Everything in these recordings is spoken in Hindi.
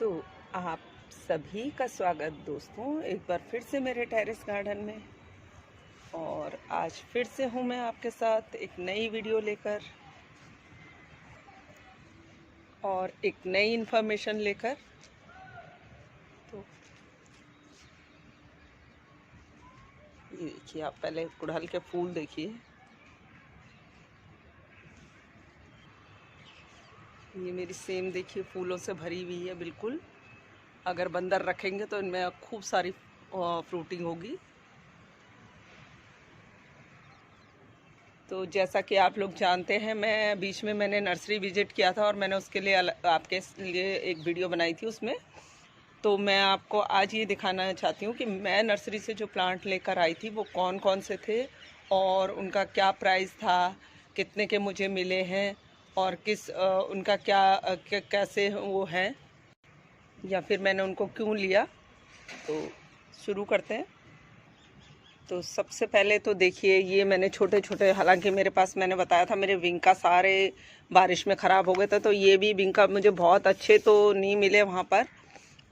तो आप सभी का स्वागत दोस्तों एक बार फिर से मेरे टेरेस गार्डन में। और आज फिर से हूँ मैं आपके साथ एक नई वीडियो लेकर और एक नई इन्फॉर्मेशन लेकर। तो ये देखिए, आप पहले गुड़हल के फूल देखिए। ये मेरी सेम देखिए फूलों से भरी हुई है बिल्कुल। अगर बंदर रखेंगे तो इनमें खूब सारी फ्रूटिंग होगी। तो जैसा कि आप लोग जानते हैं, मैं बीच में मैंने नर्सरी विजिट किया था और मैंने उसके लिए आपके लिए एक वीडियो बनाई थी उसमें। तो मैं आपको आज ये दिखाना चाहती हूँ कि मैं नर्सरी से जो प्लांट लेकर आई थी वो कौन कौन से थे और उनका क्या प्राइस था, कितने के मुझे मिले हैं और उनका कैसे वो हैं, या फिर मैंने उनको क्यों लिया। तो शुरू करते हैं। तो सबसे पहले तो देखिए, ये मैंने छोटे छोटे, हालांकि मेरे पास मैंने बताया था मेरे विंका सारे बारिश में ख़राब हो गए थे, तो ये भी विंका मुझे बहुत अच्छे तो नहीं मिले वहाँ पर,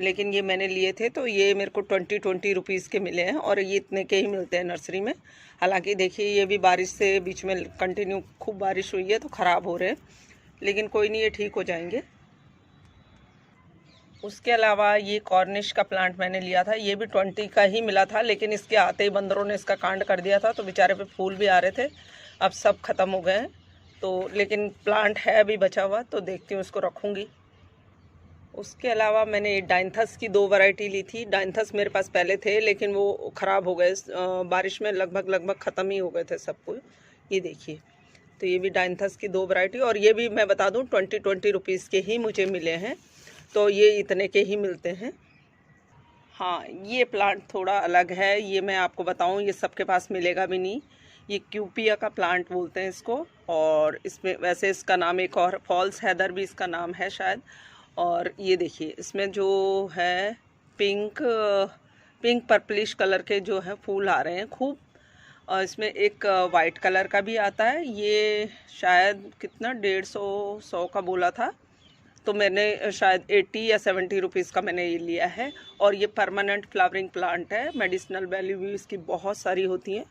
लेकिन ये मैंने लिए थे। तो ये मेरे को 20 रुपीज़ के मिले हैं और ये इतने के ही मिलते हैं नर्सरी में। हालांकि देखिए, ये भी बारिश से बीच में कंटिन्यू खूब बारिश हुई है तो ख़राब हो रहे हैं, लेकिन कोई नहीं, ये ठीक हो जाएंगे। उसके अलावा ये कॉर्निश का प्लांट मैंने लिया था, ये भी 20 का ही मिला था, लेकिन इसके आते ही बंदरों ने इसका कांड कर दिया था, तो बेचारे पे फूल भी आ रहे थे, अब सब ख़त्म हो गए हैं। तो लेकिन प्लांट है अभी बचा हुआ, तो देखती हूँ इसको रखूँगी। उसके अलावा मैंने डाइंथस की 2 वैरायटी ली थी। डाइंथस मेरे पास पहले थे, लेकिन वो ख़राब हो गए, बारिश में लगभग ख़त्म ही हो गए थे सब कुछ। ये देखिए, तो ये भी डाइंथस की 2 वैरायटी, और ये भी मैं बता दूँ 20 रुपीज़ के ही मुझे मिले हैं, तो ये इतने के ही मिलते हैं। हाँ, ये प्लांट थोड़ा अलग है, ये मैं आपको बताऊं, ये सबके पास मिलेगा भी नहीं। ये क्यूपिया का प्लांट बोलते हैं इसको, और इसमें वैसे इसका नाम एक और फॉल्स हैदर भी इसका नाम है शायद। और ये देखिए, इसमें जो है पिंक पिंक पर्पलिश कलर के जो है फूल आ रहे हैं खूब, और इसमें एक वाइट कलर का भी आता है। ये शायद कितना 150 का बोला था, तो मैंने शायद 80 या 70 रुपीज़ का मैंने ये लिया है। और ये परमानेंट फ्लावरिंग प्लांट है, मेडिसिनल वैल्यू भी इसकी बहुत सारी होती हैं।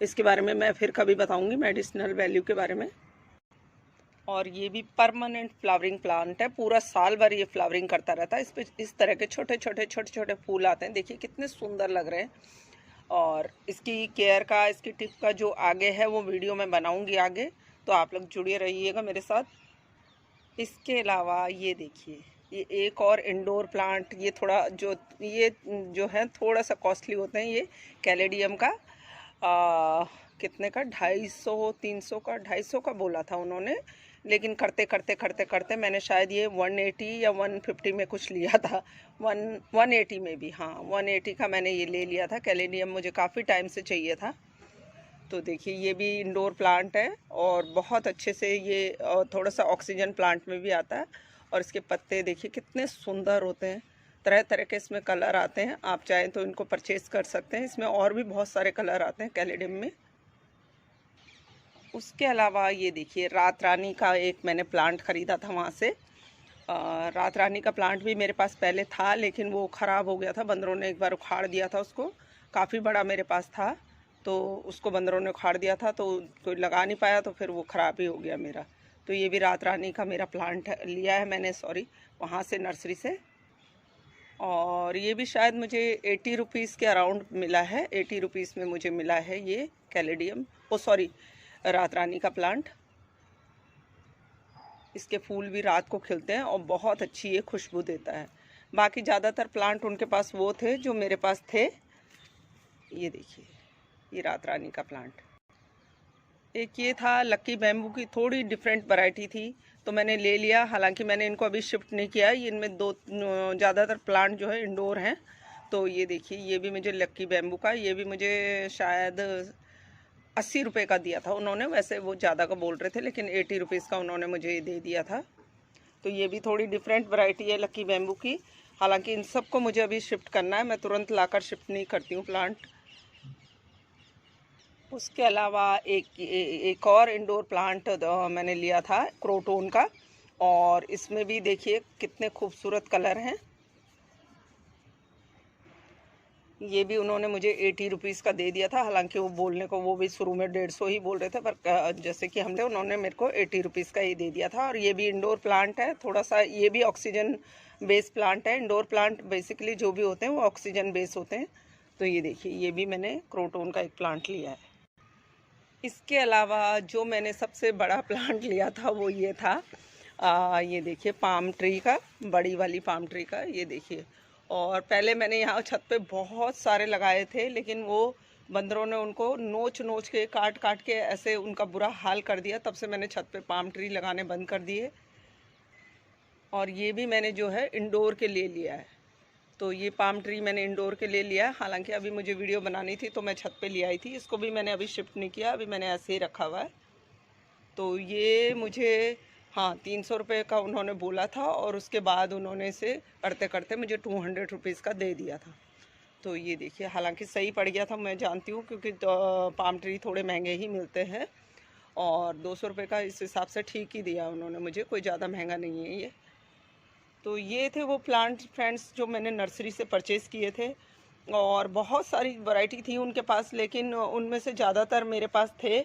इसके बारे में मैं फिर कभी बताऊंगी, मेडिसिनल वैल्यू के बारे में। और ये भी परमानेंट फ्लावरिंग प्लांट है, पूरा साल भर ये फ्लावरिंग करता रहता है। इस पे इस तरह के छोटे छोटे फूल आते हैं, देखिए कितने सुंदर लग रहे हैं। और इसकी केयर का, इसकी टिप का जो आगे है वो वीडियो मैं बनाऊंगी आगे, तो आप लोग जुड़े रहिएगा मेरे साथ। इसके अलावा ये देखिए, ये एक और इंडोर प्लांट, ये थोड़ा जो है थोड़ा सा कॉस्टली होते हैं। ये कैलेडियम का कितने का, 250 का बोला था उन्होंने, लेकिन करते मैंने शायद ये 180 या 150 में कुछ लिया था। 180 में भी, हाँ 180 का मैंने ये ले लिया था। कैलेडियम मुझे काफ़ी टाइम से चाहिए था। तो देखिए, ये भी इंडोर प्लांट है और बहुत अच्छे से ये थोड़ा सा ऑक्सीजन प्लांट में भी आता है। और इसके पत्ते देखिए कितने सुंदर होते हैं, तरह तरह के इसमें कलर आते हैं। आप चाहें तो इनको परचेज़ कर सकते हैं, इसमें और भी बहुत सारे कलर आते हैं कैलेडियम में। उसके अलावा ये देखिए, रात रानी का एक मैंने प्लांट ख़रीदा था वहाँ से। रात रानी का प्लांट भी मेरे पास पहले था, लेकिन वो ख़राब हो गया था, बंदरों ने एक बार उखाड़ दिया था उसको। काफ़ी बड़ा मेरे पास था, तो उसको बंदरों ने उखाड़ दिया था, तो कोई लगा नहीं पाया, तो फिर वो ख़राब ही हो गया मेरा। तो ये भी रात रानी का मेरा प्लांट लिया है मैंने, सॉरी, वहाँ से नर्सरी से। और ये भी शायद मुझे 80 रुपीज़ के अराउंड मिला है। 80 रुपीज़ में मुझे मिला है ये कैलेडियम, रात रानी का प्लांट। इसके फूल भी रात को खिलते हैं और बहुत अच्छी ये खुशबू देता है। बाकी ज़्यादातर प्लांट उनके पास वो थे जो मेरे पास थे। ये देखिए, ये रात रानी का प्लांट। एक ये था लक्की बैम्बू की, थोड़ी डिफरेंट वैरायटी थी, तो मैंने ले लिया। हालांकि मैंने इनको अभी शिफ्ट नहीं किया है, इनमें ज़्यादातर प्लांट जो है इंडोर हैं। तो ये देखिए, ये भी मुझे लक्की बैम्बू का, ये भी मुझे शायद 80 रुपये का दिया था उन्होंने। वैसे वो ज़्यादा का बोल रहे थे, लेकिन 80 रुपीज़ का उन्होंने मुझे दे दिया था। तो ये भी थोड़ी डिफरेंट वैरायटी है लक्की बैम्बू की। हालांकि इन सबको मुझे अभी शिफ्ट करना है, मैं तुरंत लाकर शिफ्ट नहीं करती हूँ प्लांट। उसके अलावा एक और इंडोर प्लांट मैंने लिया था क्रोटोन का, और इसमें भी देखिए कितने खूबसूरत कलर हैं। ये भी उन्होंने मुझे 80 रुपीज़ का दे दिया था, हालांकि वो बोलने को वो भी शुरू में 150 ही बोल रहे थे, पर जैसे कि हमने उन्होंने मेरे को 80 रुपीज़ का ही दे दिया था। और ये भी इंडोर प्लांट है, थोड़ा सा ये भी ऑक्सीजन बेस प्लांट है। इंडोर प्लांट बेसिकली जो भी होते हैं वो ऑक्सीजन बेस होते हैं। तो ये देखिए, ये भी मैंने क्रोटोन का एक प्लांट लिया है। इसके अलावा जो मैंने सबसे बड़ा प्लांट लिया था वो ये था, ये देखिए पाम ट्री का, बड़ी वाली पाम ट्री का, ये देखिए। और पहले मैंने यहाँ छत पे बहुत सारे लगाए थे, लेकिन वो बंदरों ने उनको नोच नोच के काट काट के ऐसे उनका बुरा हाल कर दिया। तब से मैंने छत पे पाम ट्री लगाने बंद कर दिए। और ये भी मैंने जो है इंडोर के लिए लिया है। तो ये पाम ट्री मैंने इंडोर के लिए लिया है। हालांकि अभी मुझे वीडियो बनानी थी तो मैं छत पे ले आई थी। इसको भी मैंने अभी शिफ्ट नहीं किया, अभी मैंने ऐसे ही रखा हुआ है। तो ये मुझे 300 रुपये का उन्होंने बोला था, और उसके बाद उन्होंने इसे करते करते मुझे 200 रुपीज़ का दे दिया था। तो ये देखिए, हालांकि सही पड़ गया था, मैं जानती हूँ, क्योंकि पाम ट्री थोड़े महंगे ही मिलते हैं। और 200 रुपये का इस हिसाब से ठीक ही दिया उन्होंने मुझे, कोई ज़्यादा महंगा नहीं है ये। तो ये थे वो प्लांट फ्रेंड्स जो मैंने नर्सरी से परचेज़ किए थे। और बहुत सारी वैरायटी थी उनके पास, लेकिन उनमें से ज़्यादातर मेरे पास थे,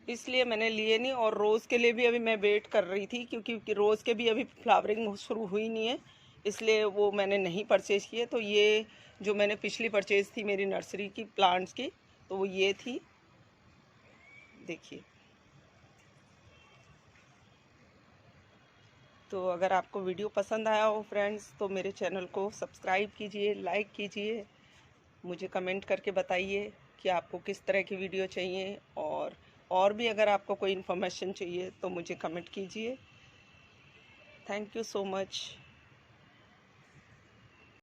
इसलिए मैंने लिए नहीं। और रोज़ के लिए भी अभी मैं वेट कर रही थी, क्योंकि रोज़ के भी अभी फ्लावरिंग शुरू हुई नहीं है, इसलिए वो मैंने नहीं परचेज़ किए। तो ये जो मैंने पिछली परचेज़ थी मेरी नर्सरी की प्लांट्स की, तो वो ये थी, देखिए। तो अगर आपको वीडियो पसंद आया हो फ्रेंड्स, तो मेरे चैनल को सब्सक्राइब कीजिए, लाइक कीजिए, मुझे कमेंट करके बताइए कि आपको किस तरह की वीडियो चाहिए। और भी अगर आपको कोई इन्फॉर्मेशन चाहिए तो मुझे कमेंट कीजिए। Thank you so much.